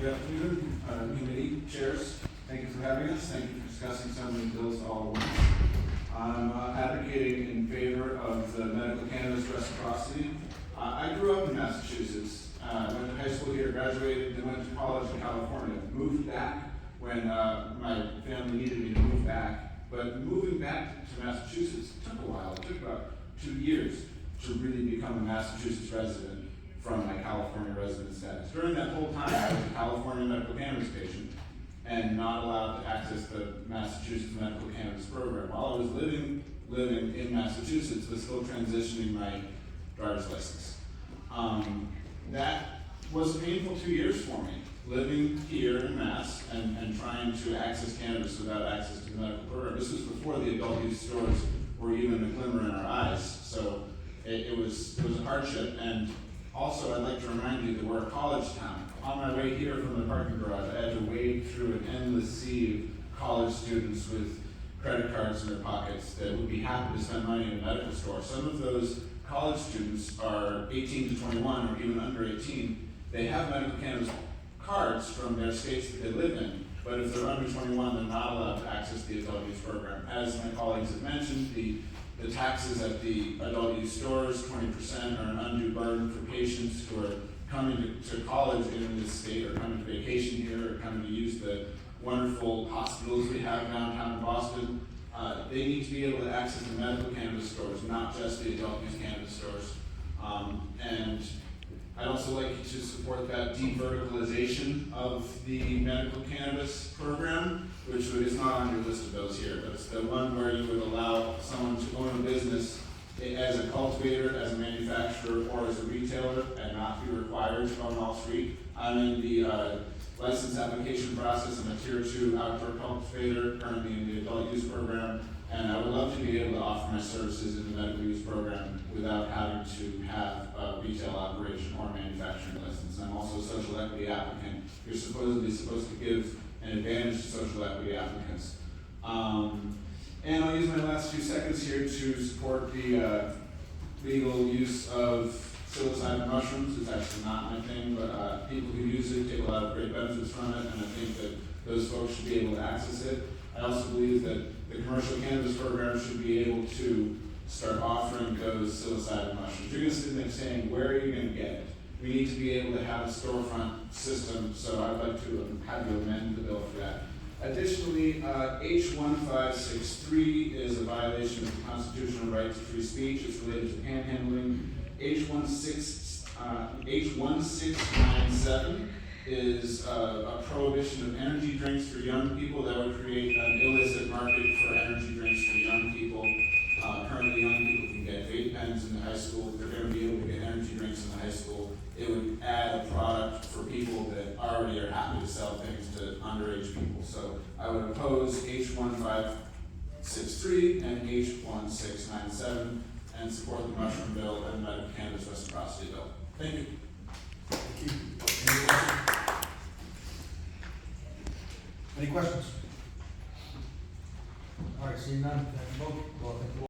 Good afternoon, committee chairs. Thank you for having us. Thank you for discussing so many bills all at once. I'm advocating in favor of the medical cannabis reciprocity. I grew up in Massachusetts. Went to high school here, graduated, then went to college in California. Moved back when my family needed me to move back. But moving back to Massachusetts took a while. It took about 2 years to really become a Massachusetts resident from my California resident status. During that whole time, I was a California medical cannabis patient and not allowed to access the Massachusetts medical cannabis program. While I was living in Massachusetts, was still transitioning my driver's license. That was a painful 2 years for me, living here in Mass and trying to access cannabis without access to the medical program. This was before the adult use stores were even a glimmer in our eyes, so it was a hardship. And also, I'd like to remind you that we're a college town. On my way here from the parking garage, I had to wade through an endless sea of college students with credit cards in their pockets that would be happy to spend money in a medical store. Some of those college students are 18 to 21 or even under 18. They have medical cannabis cards from their states that they live in, but if they're under 21, they're not allowed to access the adult use program. As my colleagues have mentioned, the taxes at the adult use stores, 20%, are an undue burden for patients who are coming to college in this state, or coming to vacation here, or coming to use the wonderful hospitals we have downtown in Boston. They need to be able to access the medical cannabis stores, not just the adult use cannabis stores. And I'd also like to support that de-verticalization of the medical cannabis program, which is not on your list of those here, but it's the one where you would allow someone to own a business as a cultivator, as a manufacturer, or as a retailer, and not be required to own all three. I'm in the license application process. I'm a Tier 2 outdoor cultivator, currently in the adult use program, and I would love to be able to offer my services in the medical use program without having to have a retail operation or manufacturing license. I'm also a social equity applicant. You're supposedly supposed to give an advantage to social equity applicants. And I'll use my last few seconds here to support the legal use of psilocybin mushrooms. It's actually not my thing, but people who use it take a lot of great benefits from it, and I think that those folks should be able to access it. I also believe that the commercial cannabis program should be able to start offering those psilocybin mushrooms. You're going to sit there saying, where are you going to get it? We need to be able to have a storefront system, so I'd like to have you amend the bill for that. Additionally, H1563 is a violation of the constitutional right to free speech. It's related to panhandling. H1697 is a prohibition of energy drinks for young people. That would create an illicit market for energy drinks for young people. Currently, young people can get vape pens in the high school. If they're going to be able to get energy drinks in the high school, it would add a product for people that already are happy to sell things to underage people. So I would oppose H1563 and H1697 and support the mushroom bill and the medical cannabis reciprocity bill. Thank you. Thank you. Any questions? All right, seeing none, thank you both. Well, thank you.